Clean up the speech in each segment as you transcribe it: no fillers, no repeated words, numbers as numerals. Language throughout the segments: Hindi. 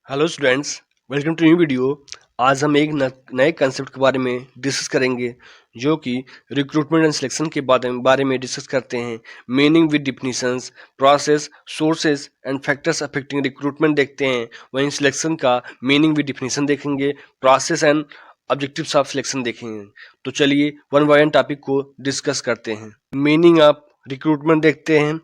Hello students, welcome to new video. आज हम एक नए कंसेप्ट के बारे में डिस्कस करेंगे जो कि रिक्रूटमेंट एंड सिलेक्शन के बारे में डिस्कस करते हैं। Meaning with definitions, process, sources and factors affecting recruitment देखते हैं। वहीं सिलेक्शन का मीनिंग विद डिफिनीशन देखेंगे, process and objectives of selection देखेंगे। तो चलिए वन बाय वन टॉपिक को डिस्कस करते हैं। मीनिंग ऑफ रिक्रूटमेंट देखते हैं।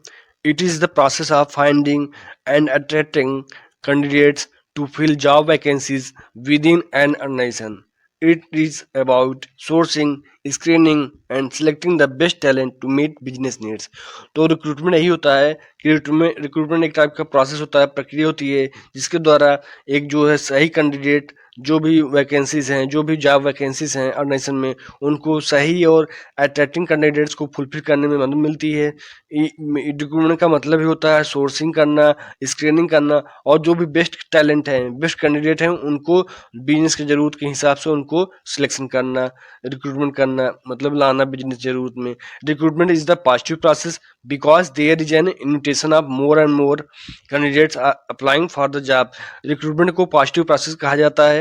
It is the process of finding and attracting candidates to fill job vacancies within an organization. It is about sourcing, screening and selecting the best talent to meet business needs. तो रिक्रूटमेंट यही होता है कि रिक्रूटमेंट एक टाइप का प्रोसेस होता है, प्रक्रिया होती है जिसके द्वारा एक जो है सही कैंडिडेट, जो भी वैकेंसीज हैं, जो भी जॉब वैकेंसीज हैं ऑर्गेनाइजेशन में, उनको सही और अट्रैक्टिंग कैंडिडेट्स को फुलफिल करने में मदद मिलती है। रिक्रूटमेंट का मतलब ही होता है सोर्सिंग करना, स्क्रीनिंग करना और जो भी बेस्ट टैलेंट हैं, बेस्ट कैंडिडेट हैं, उनको बिजनेस की ज़रूरत के हिसाब से उनको सिलेक्शन करना, रिक्रूटमेंट करना, मतलब लाना बिजनेस ज़रूरत में। Recruitment is the positive process because there is an invitation of more and more candidates applying for the job. Recruitment को पॉजिटिव प्रोसेस कहा जाता है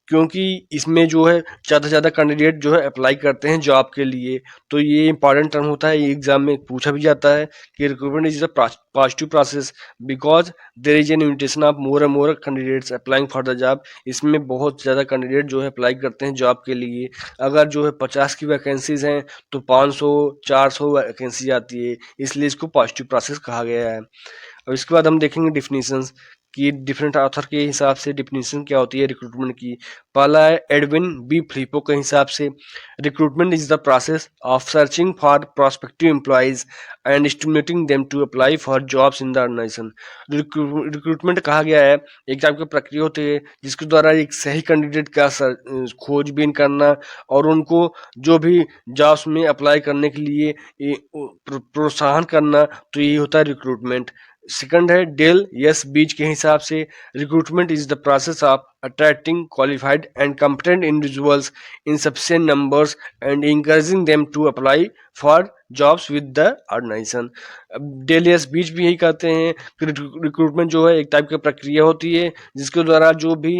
क्योंकि इसमें जो है ज़्यादा से ज़्यादा कैंडिडेट जो है अप्लाई करते हैं जॉब के लिए। तो ये इंपॉर्टेंट टर्म होता है, ये एग्जाम में पूछा भी जाता है कि recruitment is the positive process because there is an invitation of more and more candidates applying for the job. इसमें बहुत ज़्यादा कैंडिडेट जो है अप्लाई करते हैं जॉब के लिए। अगर जो है 50 की वैकेंसीज हैं तो 500 400 वैकेंसी आती है, इसलिए इसको पॉजिटिव प्रोसेस कहा गया है। और इसके बाद हम देखेंगे डिफिनीशंस कि डिफरेंट ऑथर के हिसाब से डिफिनीशन क्या होती है रिक्रूटमेंट की। पहला है एडविन बी फ्लिपो के हिसाब से, recruitment is the process of searching for prospective employees and stimulating them to apply for jobs in the organisation. Recruitment कहा गया है एक टाइप की प्रक्रिया होती है जिसके द्वारा एक सही कैंडिडेट का खोजबीन करना और उनको जो भी जॉब्स में अप्लाई करने के लिए प्रोत्साहन करना, तो ये होता है रिक्रूटमेंट। सेकंड है डेल यस बीच के हिसाब से, recruitment is the process of attracting qualified and competent individuals in sufficient numbers and encouraging them to apply for jobs with the organization। डेलियस बीच भी यही कहते हैं कि रिक्रूटमेंट जो है एक टाइप की प्रक्रिया होती है जिसके द्वारा जो भी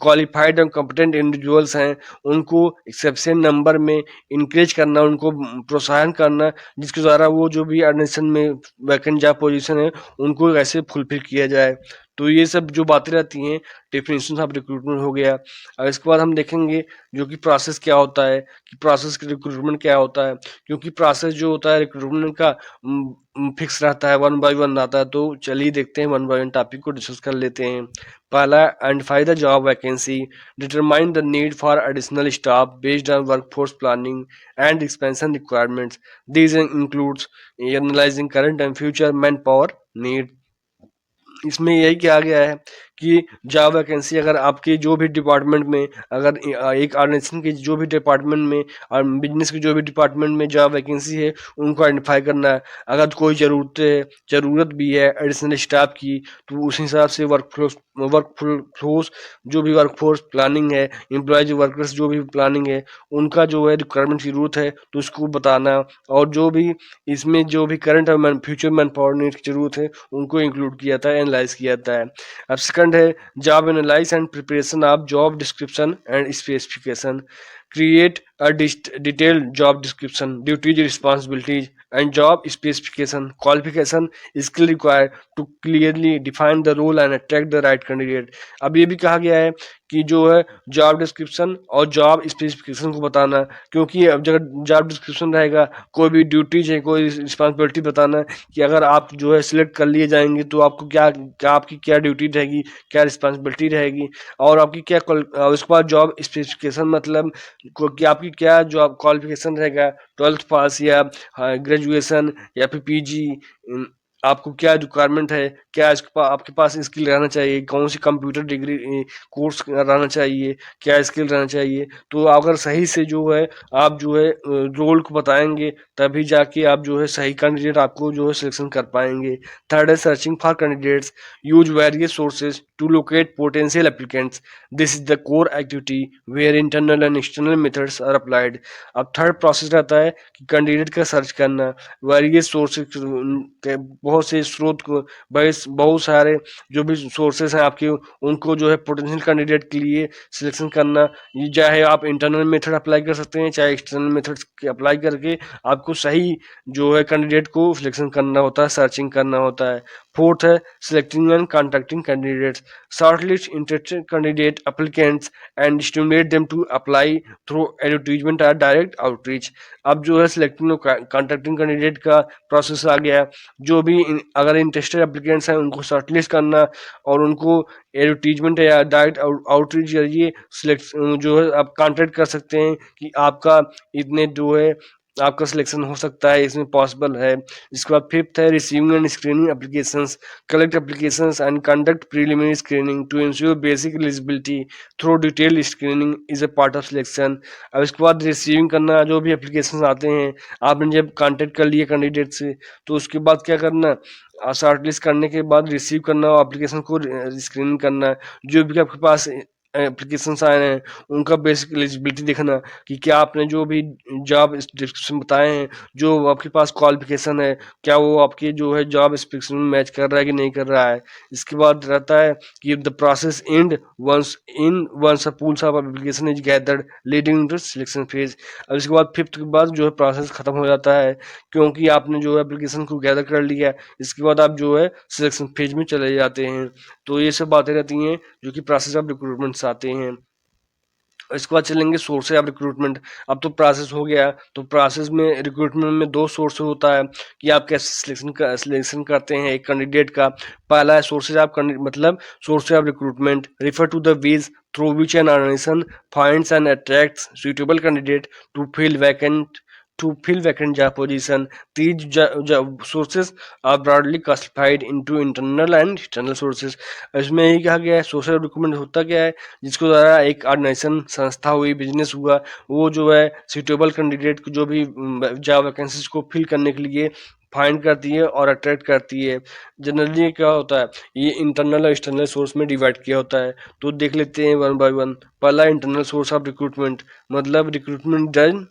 क्वालिफाइड और कॉम्पिटेंट इंडिविजुअल्स हैं उनको सफिशिएंट नंबर में इंकरेज करना, उनको प्रोत्साहन करना, जिसके द्वारा वो जो भी ऑर्गेनाइजेशन में वैकेंट जॉब पोजीशन है उनको कैसे फुलफिल किया जाए। तो ये सब जो बातें रहती हैं डेफिनेशन ऑफ रिक्रूटमेंट हो गया। और इसके बाद हम देखेंगे जो कि प्रोसेस क्या होता है, कि प्रोसेस रिक्रूटमेंट क्या होता है। क्योंकि प्रोसेस जो होता है रिक्रूटमेंट का फिक्स रहता है, वन बाय वन आता है। तो चलिए देखते हैं, वन बाय वन टॉपिक को डिस्कस कर लेते हैं। पहला, identify the job vacancy, determine the need for additional staff based on workforce planning and expansion requirements. This includes analysing current and future man power need. इसमें यही किया गया है कि जॉब वैकेंसी अगर आपके जो भी डिपार्टमेंट में, अगर एक ऑर्गेनाइजेशन के जो भी डिपार्टमेंट में और बिजनेस के जो भी डिपार्टमेंट में जॉब वैकेंसी है उनको आइडेंटिफाई करना है। अगर कोई ज़रूरत भी है एडिशनल स्टाफ की, तो उस हिसाब से वर्क फ्लोस जो भी वर्कफोर्स प्लानिंग है, एम्प्लॉयज वर्कर्स जो भी प्लानिंग है, उनका जो है रिक्वायरमेंट की जरूरत है तो उसको बताना। और जो भी इसमें जो भी करंट और फ्यूचर मैन पावर नीड की जरूरत है उनको इंक्लूड किया था, एनालाइज किया जाता है। अब सेकंड है job analyse and preparation of job description and specification. Create a detailed job description, duties, responsibilities and job specification, qualification, skill required to clearly define the role and attract the right candidate. अब ये भी कहा गया है कि जो है जॉब डिस्क्रिप्शन और जॉब स्पेसिफिकेशन को बताना, क्योंकि अब जब जॉब डिस्क्रिप्शन रहेगा, कोई भी ड्यूटीज है, कोई रिस्पॉन्सिबिलिटी बताना कि अगर आप जो है सिलेक्ट कर लिए जाएंगे तो आपको आपकी क्या ड्यूटी रहेगी, क्या रिस्पॉन्सिबिलिटी रहेगी और आपकी क्या उसके बाद जॉब स्पेसिफिकेशन मतलब कि आपकी क्या जॉब क्वालिफिकेशन रहेगा, 12th पास या ग्रेजुएशन या फिर पीजी, आपको क्या रिक्वायरमेंट है, क्या आपके पास स्किल रहना चाहिए, कौन सी कंप्यूटर डिग्री कोर्स रहना चाहिए, क्या स्किल रहना चाहिए। तो अगर सही से जो है आप जो है रोल को बताएंगे तभी जाके आप जो है सही कैंडिडेट आपको जो है सिलेक्शन कर पाएंगे। थर्ड है searching for candidates, use various sources to locate potential applicants. This is the core activity where internal and external methods are applied. अब थर्ड प्रोसेस रहता है कि कैंडिडेट का सर्च करना, वेरियस सोर्सेज, बहुत बहुत से स्रोत को बहुत सारे जो भी सोर्सेस हैं आपके, उनको जो है पोटेंशियल कैंडिडेट के लिए सिलेक्शन करना, चाहे आप इंटरनल मेथड अप्लाई कर सकते हैं, चाहे एक्सटर्नल मेथड अप्लाई करके आपको सही जो है कैंडिडेट को सिलेक्शन करना होता है, सर्चिंग करना होता है। फोर्थ है selecting and contacting candidates, shortlist interested candidate applicants and stimulate them to apply through advertisement और डायरेक्ट आउटरीच। अब जो है सिलेक्टिंग और कॉन्टैक्टिंग कैंडिडेट का प्रोसेस आ गया। जो भी अगर इंटरेस्टेड एप्लीकेंट्स हैं उनको शॉर्टलिस्ट करना और उनको एडवर्टीजमेंट या डायरेक्ट आउटरीच जरिए सिलेक्ट जो है आप कॉन्टैक्ट कर सकते हैं कि आपका इतने जो है आपका सिलेक्शन हो सकता है, इसमें पॉसिबल है। इसके बाद फिफ्थ है receiving and screening applications, collect applications and conduct preliminary screening to ensure basic eligibility through detail screening is a part of selection. अब इसके बाद रिसीविंग करना, जो भी एप्लीकेशन आते हैं आपने जब कांटेक्ट कर लिए कैंडिडेट से तो उसके बाद क्या करना, शॉर्टलिस्ट करने के बाद रिसीव करना और एप्लीकेशन को स्क्रीनिंग करना। जो भी आपके पास एप्लीकेशंस आए हैं उनका बेसिक एलिजिबिलिटी देखना कि क्या आपने जो भी जॉब डिस्क्रिप्शन बताए हैं, जो आपके पास क्वालिफिकेशन है, क्या वो आपकी जो है जॉब स्पेसिफिकेशन में मैच कर रहा है कि नहीं कर रहा है। इसके बाद रहता है कि the process and once a pool of application is gathered leading to selection phase. अब इसके बाद फिफ्थ के बाद जो है प्रोसेस खत्म हो जाता है, क्योंकि आपने जो है एप्लीकेशन को गैदर कर लिया। इसके बाद आप जो है सिलेक्शन फेज में चले जाते हैं। तो ये सब बातें रहती हैं जो कि प्रोसेस ऑफ रिक्रूटमेंट आते हैं। इसके बाद चलेंगे सोर्सेज ऑफ रिक्रूटमेंट। अब तो प्रोसेस हो गया, तो प्रोसेस में रिक्रूटमेंट में दो सोर्स होता है कि आप कैसे सिलेक्शन करते हैं एक कैंडिडेट का। पहला है सोर्सेज ऑफ मतलब sources of recruitment refer to the ways through which an organisation finds and attracts suitable candidate to fill vacant job position. These sources are broadly classified into internal and external sources. इसमें यही कहा गया है सोशल रिक्रूटमेंट होता क्या है, जिसको द्वारा एक ऑर्गेनाइजेशन संस्था हुई बिजनेस हुआ, वो जो है सुटेबल कैंडिडेट को जो भी जॉब वैकेंसीज को फिल करने के लिए फाइंड करती है और अट्रैक्ट करती है। जनरली क्या होता है, ये इंटरनल और एक्सटर्नल सोर्स में डिवाइड किया होता है। तो देख लेते हैं वन बाय वन। पहला इंटरनल सोर्स ऑफ रिक्रूटमेंट, मतलब recruitment done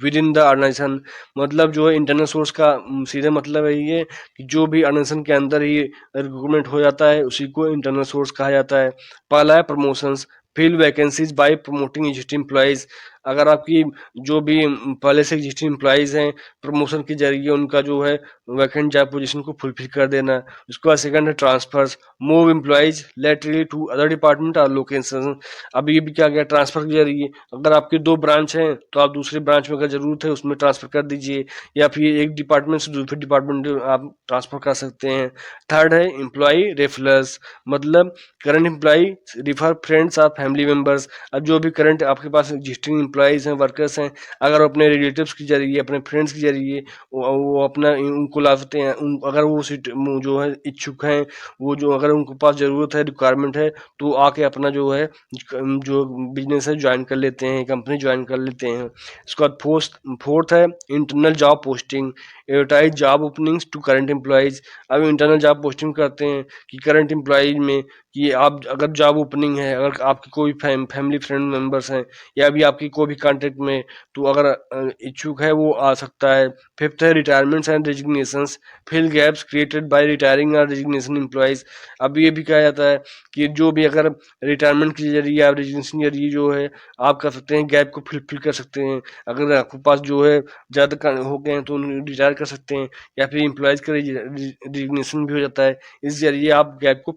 within the organisation. मतलब जो है इंटरनल सोर्स का सीधे मतलब है ये कि जो भी ऑर्गेनाइजेशन के अंदर ही रिक्रूटमेंट हो जाता है उसी को इंटरनल सोर्स कहा जाता है। पहला है promotions, fill vacancies by promoting existing employees. अगर आपकी जो भी पहले से एग्जिस्टिंग एम्प्लॉयज हैं, प्रमोशन के जरिए उनका जो है वैकेंट जॉब पोजीशन को फुलफिल कर देना। उसके बाद सेकंड है transfers, move employees laterally to other department और लोकेशन। अब ये भी क्या गया, ट्रांसफर के जरिए अगर आपके दो ब्रांच हैं तो आप दूसरे ब्रांच में अगर जरूरत है उसमें ट्रांसफर कर दीजिए, या फिर एक डिपार्टमेंट से दूसरे डिपार्टमेंट आप ट्रांसफर कर सकते हैं। थर्ड है एम्प्लॉय रेफरल्स, मतलब करंट एम्प्लॉय रिफर फ्रेंड्स और फैमिली मेंबर्स। अब जो भी करंट आपके पास एग्जिस्टिंग एम्प्लॉयज हैं, वर्कर्स हैं, अगर वो अपने रिलेटिव्स के जरिए, अपने फ्रेंड्स के जरिए वो अपना उनको लाते हैं, अगर वो जो है इच्छुक हैं, वो जो अगर उनको पास ज़रूरत है, रिक्वायरमेंट है, तो आके अपना जो है जो बिजनेस है ज्वाइन कर लेते हैं, कंपनी ज्वाइन कर लेते हैं। उसके बाद फोर्थ है internal job posting, advertise job openings to current employees. अब इंटरनल जॉब पोस्टिंग करते हैं कि करंट एम्प्लॉयज में कि आप अगर जॉब ओपनिंग है, अगर आपके कोई फैमिली फ्रेंड मेंबर्स हैं या भी आपकी कोई भी कॉन्टेक्ट में, तो अगर इच्छुक है वो आ सकता है। फिफ्थ है retirements and resignations, fill gaps created by retiring और रेजिग्नेशन एम्प्लॉयज। अब ये भी कहा जाता है कि जो भी अगर रिटायरमेंट के जरिए या रेजिग्नेशन के जरिए जो है आप कर सकते हैं, गैप को फिल कर सकते हैं। अगर आपके पास जो है ज़्यादा हो गए हैं तो रिटायर कर सकते हैं, या फिर एम्प्लॉयज़ का रेजिग्नेशन भी हो जाता है, इस जरिए आप गैप को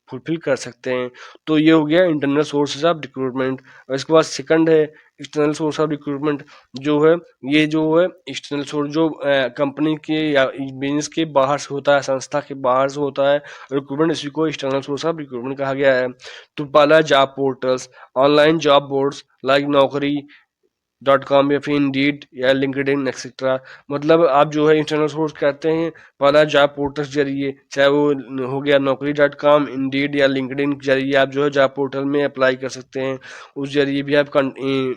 फुलफिल कर सकते हैं। तो ये हो गया इंटरनल सोर्सेज ऑफ रिक्रूटमेंट। और इसके बाद सेकंड है एक्सटर्नल सोर्स ऑफ रिक्रूटमेंट, जो है ये जो है एक्सटर्नल सोर्स जो कंपनी के या बिजनेस के बाहर से होता है, संस्था के बाहर से होता है रिक्रूटमेंट, इसी को एक्सटर्नल सोर्स ऑफ रिक्रूटमेंट कहा गया है। तो पहला job portals, online job boards like नौकरी .com या फिर इंडीड या लिंक्डइन एक्सेट्रा। मतलब आप जो है इंटरनल सोर्स कहते हैं पहला जॉब पोर्टल के जरिए, चाहे वो हो गया नौकरी.com, इंडीड या लिंक्डइन के जरिए आप जो है जॉब पोर्टल में अप्लाई कर सकते हैं। उस जरिए भी आप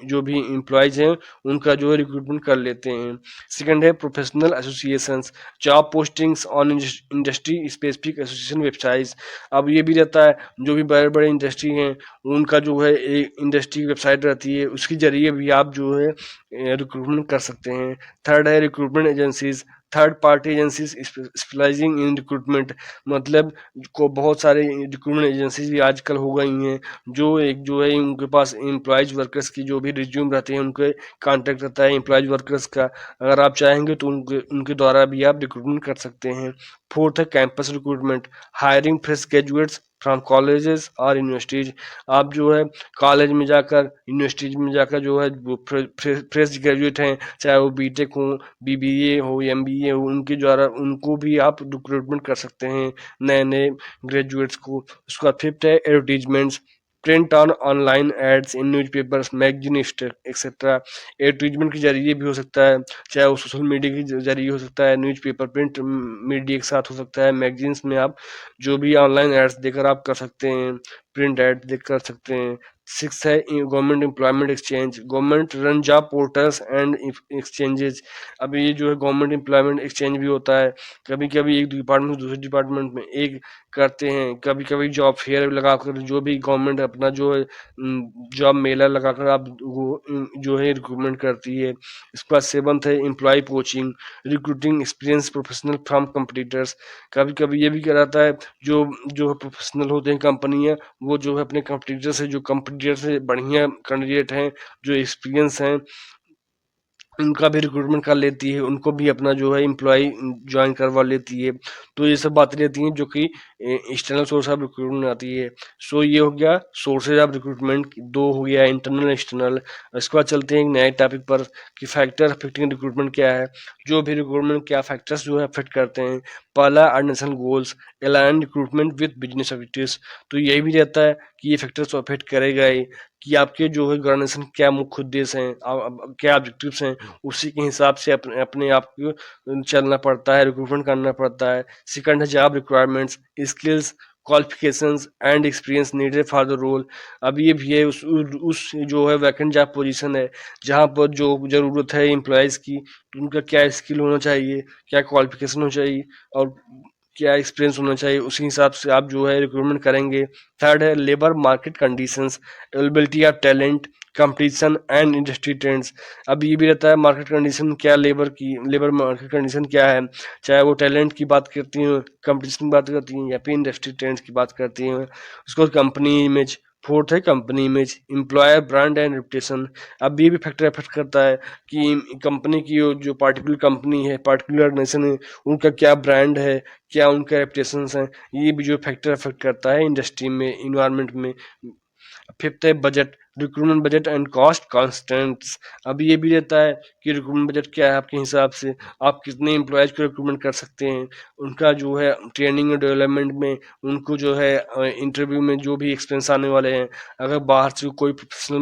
जो भी एम्प्लॉयज़ हैं उनका जो है रिक्रूटमेंट कर लेते हैं। सेकंड है professional associations, job postings on industry specific association websites. अब ये भी रहता है जो भी बड़े बड़े इंडस्ट्री हैं उनका जो है एक इंडस्ट्री वेबसाइट रहती है, उसके जरिए भी आप जो है रिक्रूटमेंट कर सकते हैं। थर्ड है recruitment agencies, third party agencies specialising इन रिक्रूटमेंट, मतलब को बहुत सारे रिक्रूटमेंट एजेंसीज भी आजकल हो गई हैं, जो है उनके पास एम्प्लॉयज वर्कर्स की जो भी रिज्यूम रहते हैं उनके कांटेक्ट रहता है एम्प्लॉयज वर्कर्स का। अगर आप चाहेंगे तो उनके उनके द्वारा भी आप रिक्रूटमेंट कर सकते हैं। फोर्थ है campus recruitment, hiring fresh graduates from colleges और यूनिवर्सिटीज। आप जो है कॉलेज में जाकर, यूनिवर्सिटीज में जाकर जो है वो फ्रेश ग्रेजुएट हैं, चाहे वो बीटेक हो, बीबीए हो, एमबीए हो, उनके द्वारा उनको भी आप रिक्रूटमेंट कर सकते हैं, नए नए ग्रेजुएट्स को। उसका फिफ्थ है advertisements, print on online ads in newspapers magazine etcetera. Advertisement के जरिए भी हो सकता है, चाहे वो सोशल मीडिया के जरिए हो सकता है, न्यूज़पेपर प्रिंट मीडिया के साथ हो सकता है, मैगजीन्स में आप जो भी ऑनलाइन एड्स देकर आप कर सकते हैं, प्रिंट एड देख कर सकते हैं। सिक्स है government employment exchange, government run job portals and exchanges. अभी ये जो है गवर्नमेंट एम्प्लॉयमेंट एक्सचेंज भी होता है, कभी कभी एक डिपार्टमेंट से दूसरे डिपार्टमेंट में एक करते हैं, कभी कभी जॉब फेयर लगाकर जो भी गवर्नमेंट अपना जो है जॉब मेला लगाकर आप वो जो है रिक्रूटमेंट करती है। इसके बाद सेवंथ है employee poaching, recruiting experience professional from competitors. कभी कभी ये भी कराता है, जो जो प्रोफेशनल होते हैं कंपनियां, वो जो है अपने कंपटीटर से, जो कंपटीटर से बढ़िया कैंडिडेट हैं, जो एक्सपीरियंस हैं, उनका भी रिक्रूटमेंट कर लेती है, उनको भी अपना जो है एम्प्लॉय ज्वाइन करवा लेती है। तो ये सब बातें रहती हैं जो कि एक्सटर्नल सोर्स ऑफ रिक्रूटमेंट आती है। सो ये हो गया सोर्सेज ऑफ रिक्रूटमेंट, दो हो गया इंटरनल एक्सटर्नल। इसके बाद चलते हैं एक नए टॉपिक पर कि फैक्टर अफेक्टिंग रिक्रूटमेंट क्या है, जो भी रिक्रूटमेंट क्या फैक्टर्स जो है अफेक्ट करते हैं। पहला organisational goals, align recruitment with business objectives. तो ये भी रहता है कि ये फैक्टर्स तो अफेक्ट करेगा ही, कि आपके जो है ऑर्गेनाइजेशन क्या मुख्य उद्देश्य हैं, क्या ऑब्जेक्टिव्स हैं, उसी के हिसाब से अपने अपने आप को चलना पड़ता है, रिक्रूटमेंट करना पड़ता है। सेकंड है job requirements, skills qualifications and experience needed for the role. अब ये भी है उस जो है वैकेंट जॉब पोजीशन है, जहाँ पर जो ज़रूरत है एम्प्लॉयज़ की, तो उनका क्या स्किल होना चाहिए, क्या क्वालिफिकेशन होना चाहिए, और क्या एक्सपीरियंस होना चाहिए, उसी हिसाब से आप जो है रिक्रूटमेंट करेंगे। थर्ड है labour market conditions, availability of talent, competition and industry trends. अब ये भी रहता है मार्केट कंडीशन क्या, लेबर मार्केट कंडीशन क्या है, चाहे वो टैलेंट की बात करती हैं, कंपटीशन की बात करती हैं, या फिर इंडस्ट्री ट्रेंड्स की बात करती हैं। उसको कंपनी इमेज। फोर्थ है company image, employer brand and reputation. अब ये भी फैक्टर अफेक्ट करता है कि कंपनी की जो पार्टिकुलर कंपनी है, पार्टिकुलर नेशन है, उनका क्या ब्रांड है, क्या उनका रेपुटेशंस हैं। ये भी जो फैक्टर अफेक्ट करता है इंडस्ट्री में, इन्वायरमेंट में। फिफ्थ है budget, recruitment budget and cost constants. अब ये भी रहता है कि रिक्रूटमेंट बजट क्या है आपके हिसाब से, आप कितने एम्प्लॉयज़ को रिक्रूटमेंट कर सकते हैं, उनका जो है ट्रेनिंग और डेवलपमेंट में, उनको जो है इंटरव्यू में जो भी एक्सपेंस आने वाले हैं, अगर बाहर से कोई प्रोफेशनल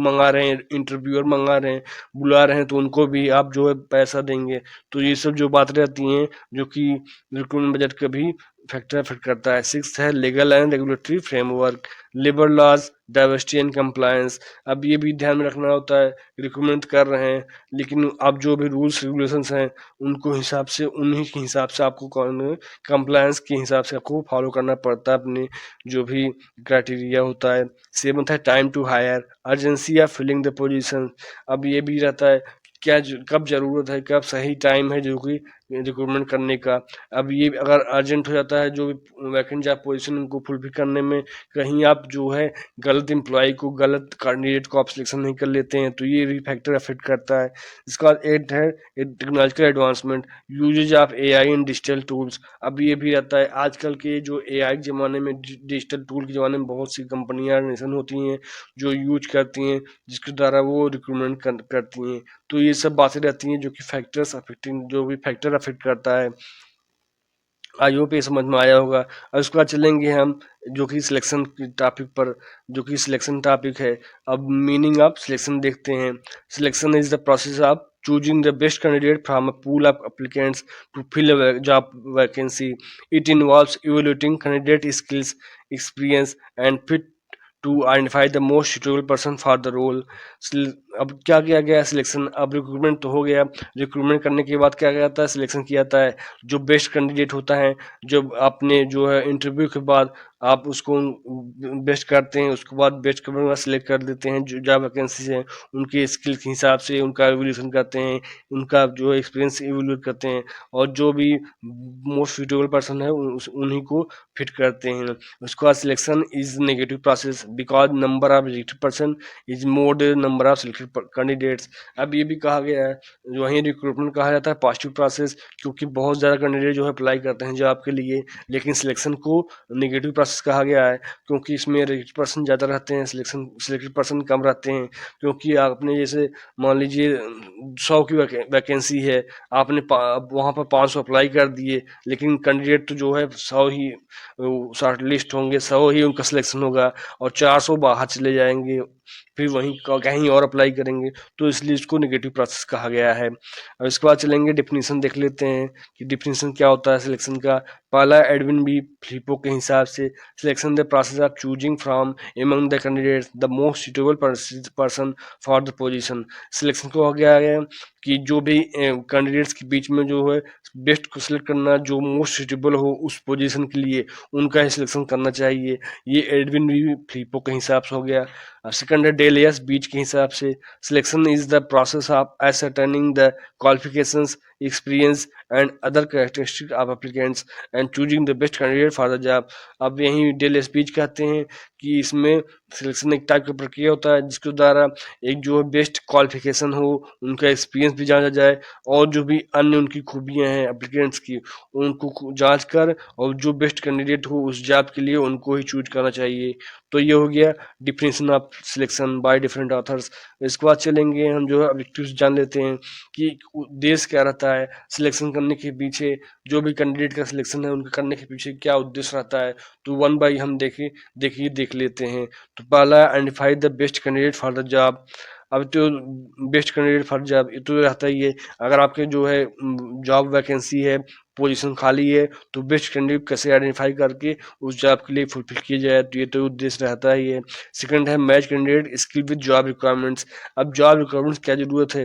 मंगा रहे हैं, इंटरव्यूअर मंगा रहे हैं, बुला रहे हैं, तो उनको भी आप जो है पैसा देंगे। तो ये सब जो बातें रहती हैं जो कि रिक्रूटमेंट बजट का भी फैक्टर अफेक्ट करता है। सिक्स है legal and regulatory framework, labour laws, diversity and compliance. अब ये भी ध्यान में रखना होता है, रिक्रूटमेंट कर रहे हैं, लेकिन अब जो भी रूल्स रेगुलेशंस हैं, उनको हिसाब से, उन्हीं के हिसाब से आपको कंप्लायंस के हिसाब से आपको फॉलो करना पड़ता है, अपने जो भी क्राइटेरिया होता है। सेवंथ है time to hire, urgency of filling the position. अब ये भी रहता है कब ज़रूरत है, कब सही टाइम है जो कि रिक्रूटमेंट करने का। अब ये अगर अर्जेंट हो जाता है जो भी वैकेंट जॉब पोजीशन उनको फुलफिल करने में, कहीं आप जो है गलत एम्प्लॉय को, गलत कैंडिडेट को आप सिलेक्शन नहीं कर लेते हैं, तो ये भी फैक्टर अफेक्ट करता है। इसके बाद एट है technological advancement, usages of AI and digital tools. अब ये भी रहता है आजकल के जो एआई के ज़माने में, डिजिटल टूल के ज़माने में बहुत सी कंपनियां नेशन होती हैं जो यूज करती हैं, जिसके द्वारा वो रिक्रूटमेंट करती हैं। तो ये सब बातें रहती हैं जो कि फैक्टर्स अफेक्टिंग, जो भी फैक्टर अफेक्ट करता है। आई होप ये समझ में आया होगा। और उसके बाद चलेंगे हम जो कि सिलेक्शन टॉपिक पर, जो कि सिलेक्शन टॉपिक है। अब मीनिंग ऑफ सिलेक्शन देखते हैं। Selection is the process of choosing the best candidate from a pool of applicants to fill a job vacancy. It involves evaluating candidate skills, experience, and fit to identify the most suitable person for the role. अब क्या किया गया है सिलेक्शन, अब रिक्रूटमेंट तो हो गया, रिक्रूटमेंट करने के बाद क्या जाता है, सिलेक्शन किया जाता है। जो बेस्ट कैंडिडेट होता है, जो आपने जो है इंटरव्यू के बाद आप उसको बेस्ट करते हैं, उसके बाद बेस्ट के बाद सिलेक्ट कर देते हैं। जो जहाँ वैकेंसीज हैं उनके स्किल के हिसाब से उनका एवोल्यूशन करते हैं, उनका जो एक्सपीरियंस एवोल्यूट करते हैं, और जो भी मोस्ट सुटेबल पर्सन है उन्हीं को फिट करते हैं। उसके बाद selection is negative process because number of rejected person is more than number of selected candidates. अब ये भी कहा गया है, जो वहीं रिक्रूटमेंट कहा जाता है पॉजिटिव प्रोसेस, क्योंकि बहुत ज़्यादा कैंडिडेट जो है अप्लाई करते हैं जॉब के लिए, लेकिन सिलेक्शन को नेगेटिव प्रोसेस कहा गया है, क्योंकि इसमें रिजेक्टेड पर्सन ज़्यादा रहते हैं, सिलेक्टेड पर्सन कम रहते हैं। क्योंकि आपने जैसे मान लीजिए 100 की वैकेंसी है, आपने वहाँ पर 500 अप्लाई कर दिए, लेकिन कैंडिडेट तो जो है 100 ही शॉर्ट लिस्ट होंगे, 100 ही उनका सिलेक्शन होगा, और 400 बाहर चले जाएंगे, फिर वहीं कहीं और अप्लाई करेंगे। तो इसलिए इसको नेगेटिव प्रोसेस कहा गया है। अब इसके बाद चलेंगे डिफिनीशन देख लेते हैं कि डिफिनीशन क्या होता है सिलेक्शन का। पहला एडविन बी फ्लिपो के हिसाब से selection the process of choosing from among the candidates the most suitable person for the position. Selection को हो गया है कि जो भी कैंडिडेट्स के बीच में जो है बेस्ट को सिलेक्ट करना, जो मोस्ट सुटेबल हो उस पोजीशन के लिए, उनका ही सिलेक्शन करना चाहिए। ये एडविन बी फ्लिपो के हिसाब से हो गया। सेकंड है डेलियस बीच के हिसाब से selection is the process of ascertaining the qualifications, experience and other characteristics of applicants and choosing the best candidate for the job। अब यही डेली स्पीच कहते हैं कि इसमें सिलेक्शन एक टाइप का प्रक्रिया होता है जिसके द्वारा एक जो बेस्ट क्वालिफिकेशन हो, उनका एक्सपीरियंस भी जांचा जाए, और जो भी अन्य उनकी खूबियां हैं एप्लीकेंट्स की, उनको जांच कर और जो बेस्ट कैंडिडेट हो उस जॉब के लिए उनको ही चूज करना चाहिए। तो ये हो गया definition of selection by different authors. इसके बाद चलेंगे हम जो है ऑब्जेक्टिव्स जान लेते हैं कि उद्देश्य क्या रहता है सिलेक्शन करने के पीछे, जो भी कैंडिडेट का सिलेक्शन है उनका करने के पीछे क्या उद्देश्य रहता है। तो वन बाई हम देख लेते हैं। तो पहला identify the best candidate for the job. अब तो बेस्ट कैंडिडेट फॉर जॉब ये तो रहता ही है, अगर आपके जो है जॉब वैकेंसी है, पोजीशन खाली है, तो बेस्ट कैंडिडेट कैसे आइडेंटिफाई करके उस जॉब के लिए फुलफिल किया जाए, तो ये तो उद्देश्य रहता ही है। सेकंड है match candidate skill with job requirements. अब जॉब रिक्वायरमेंट्स क्या ज़रूरत है,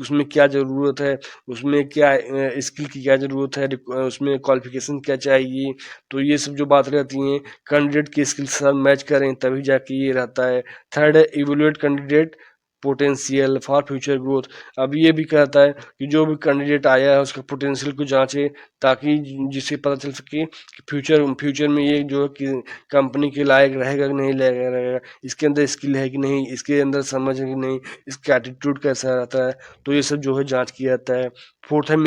उसमें क्या ज़रूरत है, उसमें क्या स्किल की क्या ज़रूरत है, उसमें क्वालिफिकेशन क्या चाहिए, तो ये सब जो बात रहती हैं कैंडिडेट की स्किल के साथ मैच करें तभी जाके ये रहता है। थर्ड है evaluate candidate potential for future growth. अब ये भी कहता है कि जो भी कैंडिडेट आया है उसके पोटेंशियल को जांचे, ताकि जिससे पता चल सके कि फ्यूचर में ये जो है कि कंपनी के लायक रहेगा कि नहीं रहेगा, इसके अंदर स्किल है कि नहीं, इसके अंदर समझ है कि नहीं, इसका एटीट्यूड कैसा रहता है, तो ये सब जो है जांच किया जाता है। फोर्थ है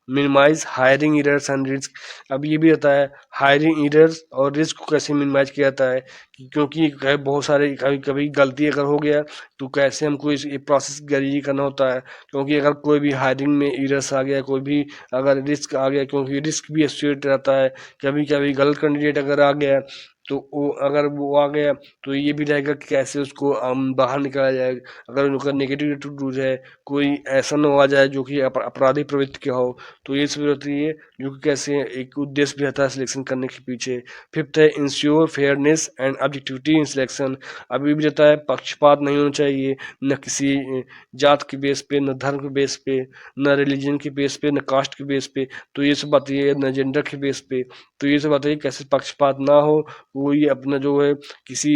minimise hiring errors and risk. अब ये भी रहता है हायरिंग एरर्स और रिस्क को कैसे मिनिमाइज किया जाता है, क्योंकि बहुत सारे कभी कभी गलती अगर हो गया तो कैसे हमको इस प्रोसेस गरीबी करना होता है, क्योंकि अगर कोई भी हायरिंग में एरर्स आ गया, कोई भी अगर रिस्क आ गया, क्योंकि रिस्क भी एसोसिएट रहता है, कभी कभी गलत कैंडिडेट अगर आ गया तो वो आ गया तो ये भी रहेगा कि कैसे उसको बाहर निकाला जाए। अगर उनका नेगेटिव एटीट्यूड है, कोई ऐसा न आ जाए जो कि अपराधी प्रवृत्ति का हो, तो ये सब रहती है जो कि कैसे एक उद्देश्य भी रहता है सिलेक्शन करने के पीछे। फिफ्थ है ensure fairness and objectivity in selection. अभी भी रहता है पक्षपात नहीं होना चाहिए, न किसी जात के बेस पे, न धर्म के बेस पे, न रिलीजन के बेस पे, न कास्ट के बेस पे, तो ये सब बातें है, न जेंडर के बेस पे, तो ये सब बातें कैसे पक्षपात ना हो, कोई अपना जो है किसी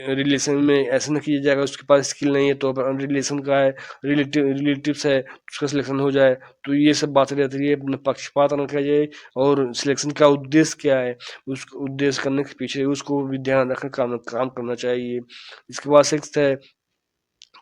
रिलेशन में ऐसा ना किया जाएगा उसके पास स्किल नहीं है तो रिलेशन का है, रिलेटिव्स है उसका सिलेक्शन हो जाए, तो ये सब बातें रहती है। अपना पक्षपात ना किया जाए, और सिलेक्शन का उद्देश्य क्या है, उस उद्देश्य करने के पीछे उसको भी ध्यान रखकर काम करना चाहिए। इसके बाद सिक्स्थ है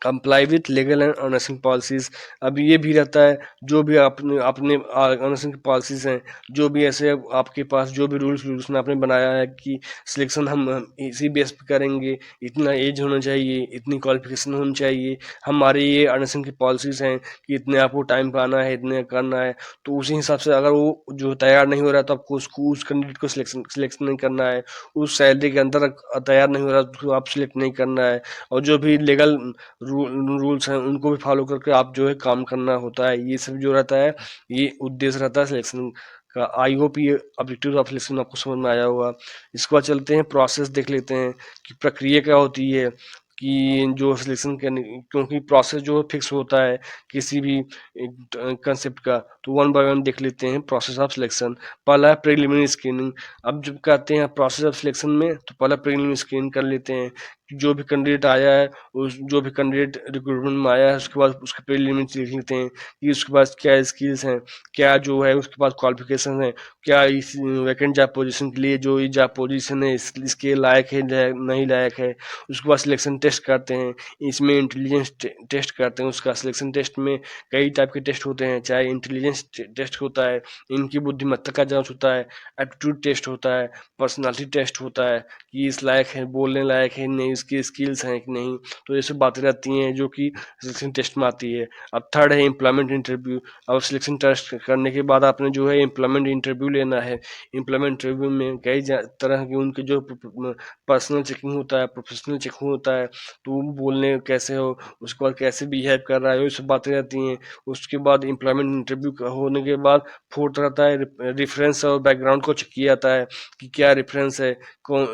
comply with legal and honouring policies. अब ये भी रहता है जो भी अपने अपने ऑनर्सिंग पॉलिसीज हैं, जो भी ऐसे आपके पास जो भी रूल्स आपने बनाया है कि सिलेक्शन हम इसी बेस पे करेंगे, इतना एज होना चाहिए, इतनी क्वालिफिकेशन होनी चाहिए, हमारे ये ऑनर्सिंग की पॉलिसीज हैं कि इतने आपको टाइम पे आना है, इतने करना है, तो उसी हिसाब से अगर वो जो तैयार नहीं हो रहा तो आपको उसको उस कैंडिडेट को सिलेक्शन नहीं करना है, उस सैलरी के अंदर तैयार नहीं हो रहा तो आप सिलेक्ट नहीं करना है, और जो भी लीगल रूल्स हैं उनको भी फॉलो करके आप जो है काम करना होता है। ये सब जो रहता है ये उद्देश्य रहता है सिलेक्शन का। आई होप ये ऑब्जेक्टिव ऑफ सिलेक्शन आपको समझ में आया होगा। इसके बाद चलते हैं प्रोसेस देख लेते हैं कि प्रक्रिया क्या होती है। कि जो सिलेक्शन करने, क्योंकि प्रोसेस जो फिक्स होता है किसी भी कंसेप्ट का, तो वन बाय वन देख लेते हैं प्रोसेस ऑफ सिलेक्शन। पहला है प्रीलिमिनरी स्क्रीनिंग। अब जब कहते हैं प्रोसेस ऑफ सिलेक्शन में, तो पहला प्रीलिमिनरी स्क्रीन कर लेते हैं कि जो भी कैंडिडेट आया है, उस जो भी कैंडिडेट रिक्रूटमेंट में आया है, उसके बाद उसके प्रीलिमिनरी लिख लेते हैं कि उसके पास क्या स्किल्स हैं, क्या जो है उसके पास क्वालिफिकेशन है, क्या इस वैकेंट जॉब पोजीशन के लिए जो ये जॉब पोजीशन है इसके लायक है नहीं लायक है। उसके बाद सिलेक्शन टेस्ट करते हैं, इसमें इंटेलिजेंस टेस्ट करते हैं। उसका सिलेक्शन टेस्ट में कई टाइप के टेस्ट होते हैं, चाहे इंटेलिजेंस टेस्ट होता है, इनकी बुद्धिमत्ता का जांच होता है, एप्टीट्यूड टेस्ट होता है, पर्सनालिटी टेस्ट होता है कि इस लायक है, बोलने लायक है नहीं, इसकी स्किल्स हैं कि नहीं। तो ये सब बातें रहती हैं जो कि सिलेक्शन टेस्ट में आती है। अब थर्ड है एम्प्लॉयमेंट इंटरव्यू। अब सिलेक्शन टेस्ट करने के बाद आपने जो है एम्प्लॉयमेंट इंटरव्यू लेना है। एम्प्लॉयमेंट इंटरव्यू में कई तरह की उनके जो पर्सनल चेकिंग होता है, प्रोफेशनल चेकिंग होता है, तो वो बोलने कैसे हो, उसके बाद कैसे बिहेव कर रहा है, ये सब बातें रहती हैं। उसके बाद एम्प्लॉयमेंट इंटरव्यू होने के बाद फोर्थ रहता है रेफरेंस और बैकग्राउंड को चेक किया जाता है कि क्या रेफरेंस है, कौन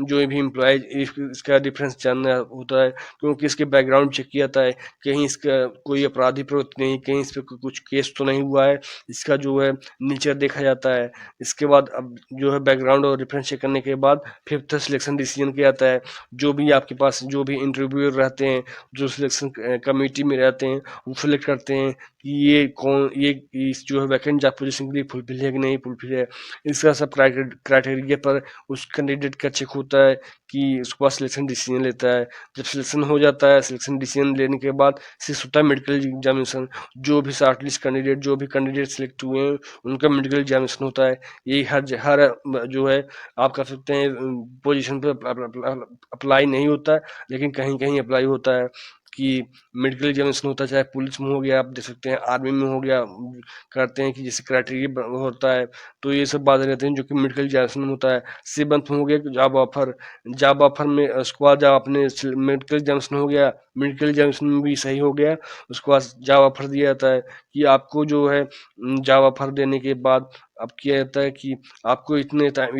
जो भी एम्प्लॉय इसका रेफरेंस जानना होता है, क्योंकि इसके बैकग्राउंड चेक किया जाता है, कहीं इसका कोई अपराधी प्रवृत्ति नहीं, कहीं इस पर कुछ केस तो नहीं हुआ है, इसका जो है नेचर देखा जाता है। इसके बाद अब जो है बैकग्राउंड और रेफरेंस चेक करने के बाद फिफ्थ सिलेक्शन डिसीजन किया जाता है। जो भी आपके पास जो भी इंटरव्यूअर रहते हैं, जो सिलेक्शन कमेटी में रहते हैं, वो सिलेक्ट करते हैं कि ये कौन, ये इस जो है वैकेंट जॉब पोजीशन के लिए फुलफिल है कि नहीं फुलफिल है। इसका सब क्राइटेरिया पर उस कैंडिडेट का चेक होता है कि उसके बाद सिलेक्शन डिसीजन लेता है। जब सिलेक्शन हो जाता है, सिलेक्शन डिसीजन लेने के बाद फिर होता है मेडिकल एग्जामिनेशन। जो भी शॉर्टलिस्ट कैंडिडेट, जो भी कैंडिडेट सिलेक्ट हुए हैं, उनका मेडिकल एग्जामिनेशन होता है। ये हर जो है आप कह सकते हैं पोजीशन पे अप्लाई नहीं होता है, लेकिन कहीं कहीं अप्लाई होता है कि मेडिकल एग्जामिनेशन होता है, चाहे पुलिस में हो गया, आप देख सकते हैं आर्मी में हो गया, करते हैं कि जैसे क्राइटेरिया होता है। तो ये सब बातें रहती हैं जो कि मेडिकल एग्जामिनेशन में होता है। सेवंथ में हो गया जॉब ऑफर। जॉब ऑफर में उसके बाद जब आपने मेडिकल एग्जामिनेशन हो गया, मेडिकल एग्जामिनेशन में भी सही हो गया, उसके बाद जॉब ऑफर दिया जाता है कि आपको जो है जॉब ऑफर देने के बाद अब किया जाता है कि आपको इतने टाइम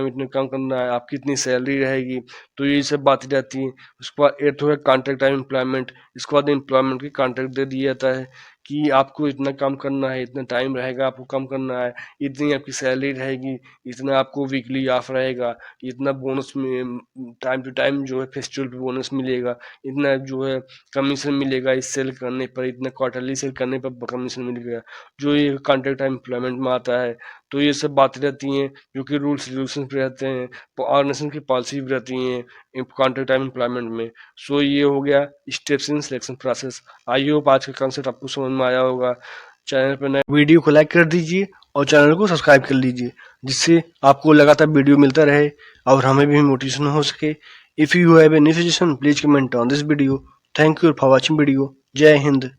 इतने काम करना है, आपकी इतनी सैलरी रहेगी। तो ये सब बातें रहती हैं। उसके बाद एथ है कॉन्ट्रैक्ट टाइम एम्प्लॉयमेंट। इसके बाद एम्प्लॉयमेंट की कॉन्ट्रैक्ट दे दिया जाता है कि आपको इतना काम करना है, इतना टाइम रहेगा आपको काम करना है, इतनी आपकी सैलरी रहेगी, इतना आपको वीकली ऑफ रहेगा, इतना बोनस में टाइम टू टाइम जो है फेस्टिवल पे बोनस मिलेगा, इतना जो है कमीशन मिलेगा इस सेल करने पर, इतना क्वार्टरली सेल करने पर कमीशन मिलेगा, जो ये कॉन्ट्रैक्ट टाइम एम्प्लॉयमेंट में आता है। तो ये सब बातें रहती हैं जो कि रूल्स रेगुलेशन पे रहते हैं, ऑर्गेनाइजेशन की पॉलिसी भी रहती हैं कॉन्ट्रैक्ट टाइम एम्प्लॉयमेंट में। सो ये हो गया steps in selection process. I hope आज का कॉन्सेप्ट आपको समझ में आया होगा। चैनल पर नए वीडियो को लाइक कर दीजिए और चैनल को सब्सक्राइब कर लीजिए, जिससे आपको लगातार वीडियो मिलता रहे और हमें भी मोटिवेशन हो सके। If you have any suggestion please comment on this video. Thank you for watching video. जय हिंद।